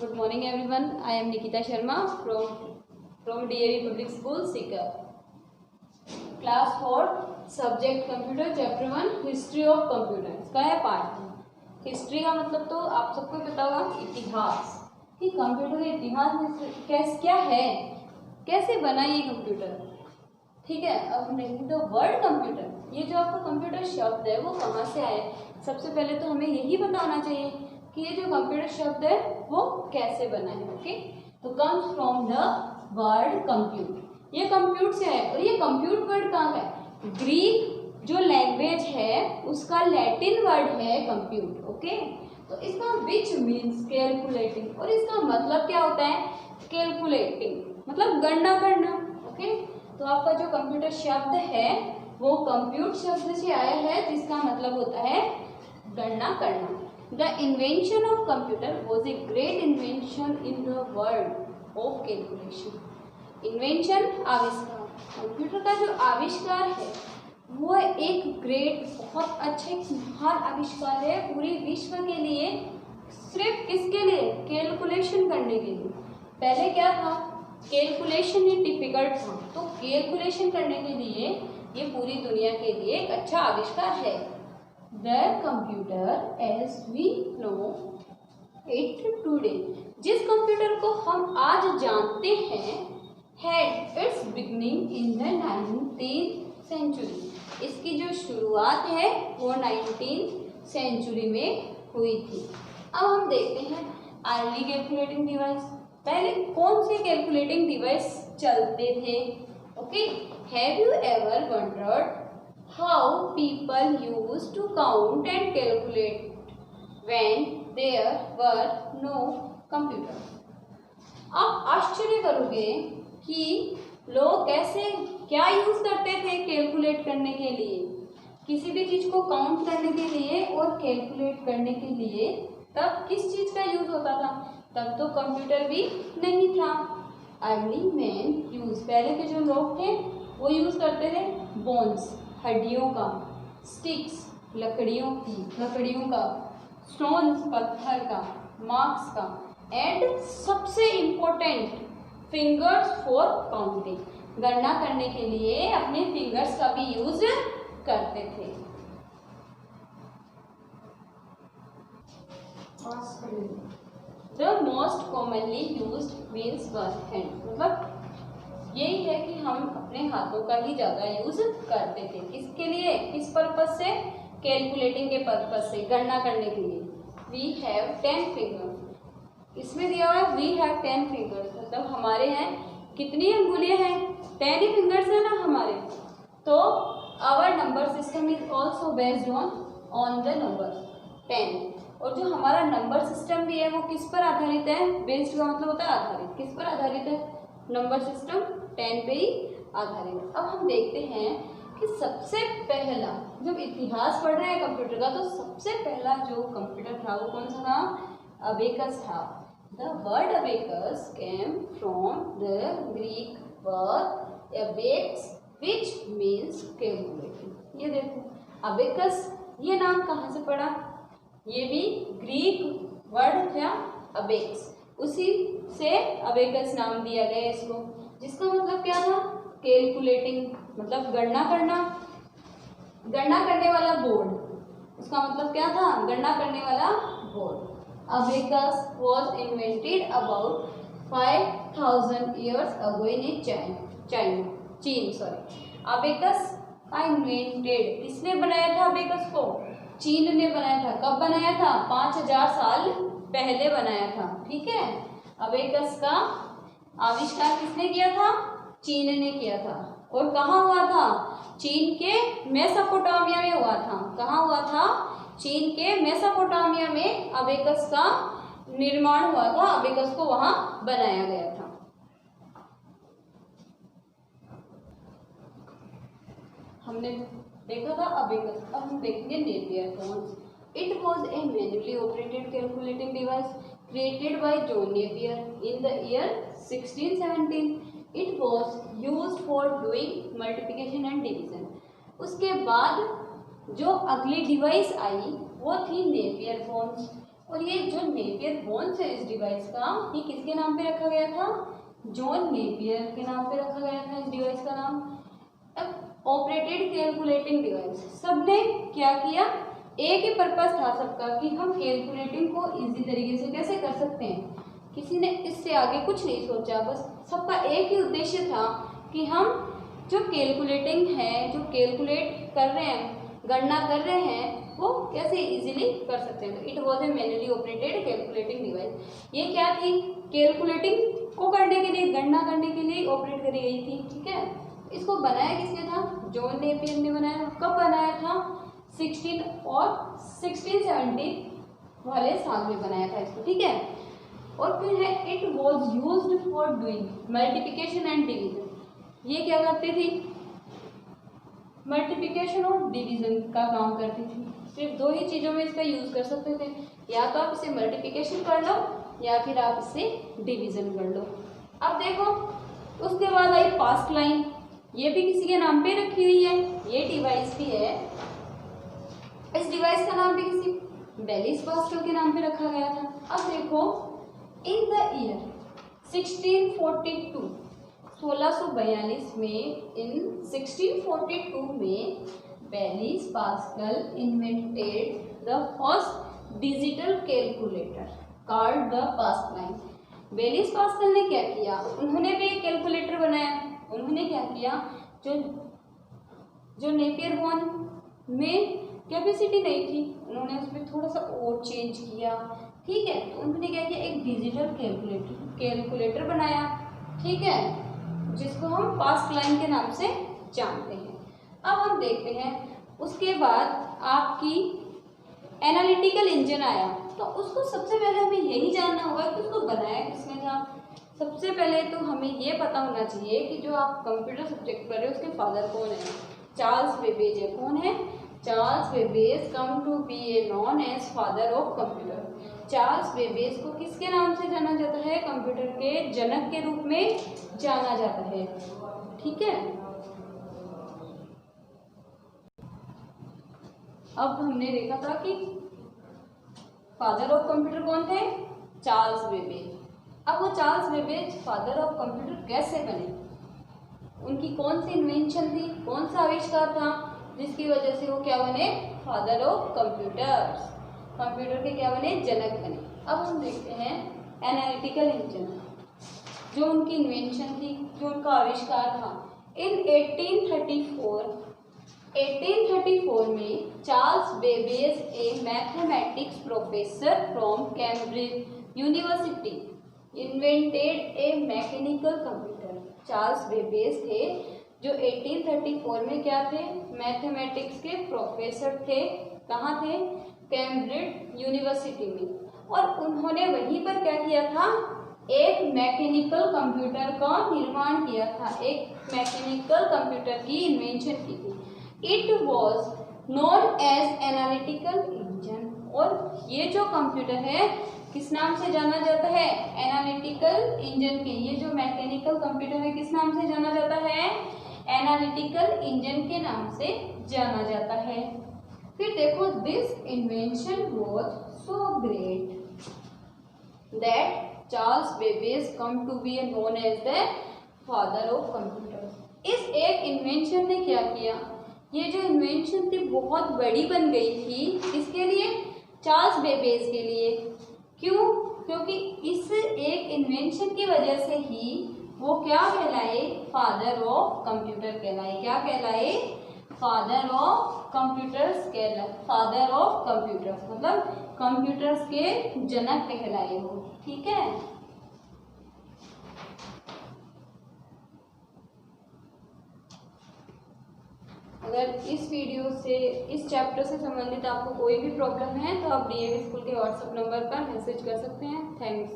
Good morning everyone. I am Nikita Sharma from DAV Public School, Sikar. Class 4, Subject Computer, Chapter 1, History of Computer. इसका है part. History का मतलब तो आप सबको पता होगा, इतिहास, कि कंप्यूटर का इतिहास क्या है, कैसे बना ये कंप्यूटर। ठीक है, अब हम देखेंगे तो वर्ड कंप्यूटर, ये जो आपका कंप्यूटर शब्द है वो कहाँ से आया है। सबसे पहले तो हमें यही पता होना चाहिए कि ये जो कंप्यूटर शब्द है वो कैसे बना है। ओके, तो comes from the word compute. ये कंप्यूट से है, और ये कंप्यूट वर्ड कहाँ है, ग्रीक जो लैंग्वेज है उसका लैटिन वर्ड है कंप्यूट। ओके, तो इसका विच मीन्स कैलकुलेटिंग, और इसका मतलब क्या होता है, कैलकुलेटिंग मतलब गणना करना। ओके, तो आपका जो कंप्यूटर शब्द है वो कंप्यूट शब्द से आया है, जिसका मतलब होता है गणना करना। The invention of computer was a great invention in the world of calculation. Invention आविष्कार, कंप्यूटर का जो आविष्कार है वो एक ग्रेट, बहुत अच्छे महान आविष्कार है पूरी विश्व के लिए। सिर्फ किसके लिए, कैलकुलेशन करने के लिए। पहले क्या था, कैलकुलेशन ही डिफिकल्ट था, तो कैलकुलेशन करने के लिए ये पूरी दुनिया के लिए एक अच्छा आविष्कार है। The computer as we know it today, जिस कंप्यूटर को हम आज जानते हैं, had its beginning in the 19th century. इसकी जो शुरुआत है वो 19th सेंचुरी में हुई थी। अब हम देखते हैं अर्ली कैलकुलेटिंग डिवाइस। पहले कौन से कैलकुलेटिंग डिवाइस चलते थे। Okay, have you ever wondered how people used to count and calculate when there were no computer. आप आश्चर्य करोगे कि लोग कैसे क्या यूज करते थे कैलकुलेट करने के लिए, किसी भी चीज को काउंट करने के लिए और कैलकुलेट करने के लिए। तब किस चीज का यूज होता था, तब तो कंप्यूटर भी नहीं था। अर्ली मैन यूज, पहले के जो लोग थे वो यूज करते थे बोन्स, हड्डियों का, स्टिक्स लकड़ियों का, स्टोन्स पत्थर का, मार्क्स का, एंड सबसे इम्पोर्टेंट फिंगर्स फॉर काउंटिंग, गणना करने के लिए अपने फिंगर्स का भी यूज करते थे। The most commonly used means one hand, मतलब यही है कि हम अपने हाथों का ही ज़्यादा यूज करते थे। किसके लिए, किस पर्पज से, कैलकुलेटिंग के पर्पज से, गणना करने के लिए। वी हैव 10 फिंगर्स, इसमें दिया हुआ है वी हैव 10 फिंगर्स, मतलब हमारे हैं कितनी अंगुलियां हैं, 10 ही फिंगर्स है ना हमारे। तो our number system is also based on the number 10। और जो हमारा नंबर सिस्टम भी है वो किस पर आधारित है, बेस्ड का मतलब होता है आधारित, किस पर आधारित है, नंबर सिस्टम 10 पे ही आधारित। अब हम देखते हैं कि सबसे पहला, जब इतिहास पढ़ रहे हैं कंप्यूटर का, तो सबसे पहला जो कंप्यूटर था वो कौन सा था, अबेकस था। The word abacus came from the Greek word abax which means calculating. ये देखो अबेकस, ये नाम कहाँ से पड़ा, ये भी ग्रीक वर्ड था अबेक्स, उसी से अबेकस नाम दिया गया इसको, जिसका मतलब क्या था, कैलकुलेटिंग मतलब गणना करना, गणना करने वाला बोर्ड, उसका मतलब क्या था, गणना करने वाला board. Abacus was invented about 5000 years ago in चीन। अबेकस का इन्वेंटेड, किसने बनाया था अबेकस को, चीन ने बनाया था। कब बनाया था, 5000 साल पहले बनाया था। ठीक है, अबेकस का आविष्कार किसने किया था, चीन ने किया था। और कहाँ हुआ था, चीन के मेसोपोटामिया में हुआ था। कहाँ हुआ था, चीन के मेसोपोटामिया में अबेकस का निर्माण हुआ था, अबेकस को वहां बनाया गया था। हमने देखा था अबेकस, अब हम देखेंगे Napier phones. It was a manually operated calculating device created by John Napier in the year 1617. It was used for doing multiplication and division. उसके बाद जो अगली डिवाइस आई वो थी नेपियर फोन्स, और ये जो नेपियर बोन्स है इस डिवाइस का, ये किसके नाम पे रखा गया था? जॉन नेपियर के नाम पे रखा गया था इस डिवाइस का नाम। अब ऑपरेटेड कैलकुलेटिंग डिवाइस, सबने क्या किया, एक ही पर्पस था सबका कि हम कैलकुलेटिंग को इजी तरीके से कैसे कर सकते हैं। किसी ने इससे आगे कुछ नहीं सोचा, बस सबका एक ही उद्देश्य था कि हम जो कैलकुलेटिंग है, जो कैलकुलेट कर रहे हैं, गणना कर रहे हैं, वो कैसे इजीली कर सकते हैं। तो it was a manually operated calculating device. ये क्या थी? कैलकुलेटिंग को करने के लिए, गणना करने के लिए ऑपरेट करी गई थी। ठीक है, इसको बनाया किसने था? जॉन नेपियर ने बनाया। कब बनाया था? 1670 वाले साल में बनाया था इसको। ठीक है, और फिर है it was used for doing multiplication and division. ये क्या करती थी? मल्टीप्लिकेशन और डिवीजन का काम करती थी। सिर्फ दो ही चीज़ों में इसका यूज़ कर सकते थे, या तो आप इसे मल्टीप्लिकेशन कर लो या फिर आप इसे डिवीजन कर लो। अब देखो, उसके बाद आई पास्ट लाइन, ये भी किसी के नाम पे रखी हुई है, ये डिवाइस भी है। इस डिवाइस का नाम भी किसी बेलिस पास्कल के नाम पे रखा गया था। अब देखो, इन द ईयर 1642 में, इन 1642 में Blaise Pascal invented the first digital calculator called the pascaline. Blaise Pascal ने क्या किया? उन्होंने भी एक कैलकुलेटर बनाया। उन्होंने क्या किया? जो नेपियर बोन में कैपेसिटी नहीं थी, उन्होंने उसमें थोड़ा सा और चेंज किया। ठीक है, तो उन्होंने क्या किया? एक डिजिटल कैलकुलेटर बनाया। ठीक है, जिसको हम पास्ट लाइन के नाम से जानते हैं। अब हम देखते हैं, उसके बाद आपकी एनालिटिकल इंजन आया। तो उसको सबसे पहले हमें यही जानना होगा कि उसको बनाया किसने था। सबसे पहले तो हमें ये पता होना चाहिए कि जो आप कंप्यूटर सब्जेक्ट कर रहे हो उसके फादर कौन है। चार्ल्स बेबेज है। कौन है? Charles Babbage come to be a known as father of computer. Charles Babbage को किसके नाम से जाना जाता है? कंप्यूटर के जनक के रूप में जाना जाता है। ठीक है, अब हमने देखा था कि फादर ऑफ कंप्यूटर कौन थे? Charles Babbage. अब वो Charles Babbage father of computer कैसे बने? उनकी कौन सी इन्वेंशन थी, कौन सा आविष्कार था जिसकी वजह से वो क्या बने? फादर ऑफ कंप्यूटर्स, कंप्यूटर के क्या बने? जनक बने। अब हम देखते हैं एनालिटिकल इंजन, जो उनकी इन्वेंशन थी, जो उनका आविष्कार था। इन 1834 में Charles Babbage A mathematics professor from Cambridge university invented A mechanical computer. Charles Babbage थे जो 1834 में क्या थे? मैथमेटिक्स के प्रोफेसर थे। कहाँ थे? कैम्ब्रिज यूनिवर्सिटी में। और उन्होंने वहीं पर क्या किया था? एक मैकेनिकल कंप्यूटर का निर्माण किया था, एक मैकेनिकल कंप्यूटर की इन्वेंशन की थी। It was known as analytical engine. और ये जो कंप्यूटर है किस नाम से जाना जाता है? एनालिटिकल इंजन के। ये जो मैकेनिकल कंप्यूटर है किस नाम से जाना जाता है? एनालिटिकल इंजन के नाम से जाना जाता है। फिर देखो, this invention was so great that Charles Babbage come to be known as the father of computer. इस एक इन्वेंशन ने क्या किया? ये जो इन्वेंशन थी बहुत बड़ी बन गई थी। किसके लिए? चार्ल्स बेबेज के लिए। क्यों? क्योंकि इस एक इन्वेंशन की वजह से ही वो क्या कहलाए? फादर ऑफ कंप्यूटर कहलाए। क्या कहलाए? फादर ऑफ कंप्यूटर्स कहलाए। फादर ऑफ कंप्यूटर्स मतलब कंप्यूटर्स के जनक कहलाए वो। ठीक है, अगर इस वीडियो से, इस चैप्टर से संबंधित आपको कोई भी प्रॉब्लम है तो आप डीएवी स्कूल के व्हाट्सएप नंबर पर मैसेज कर सकते हैं। थैंक्स।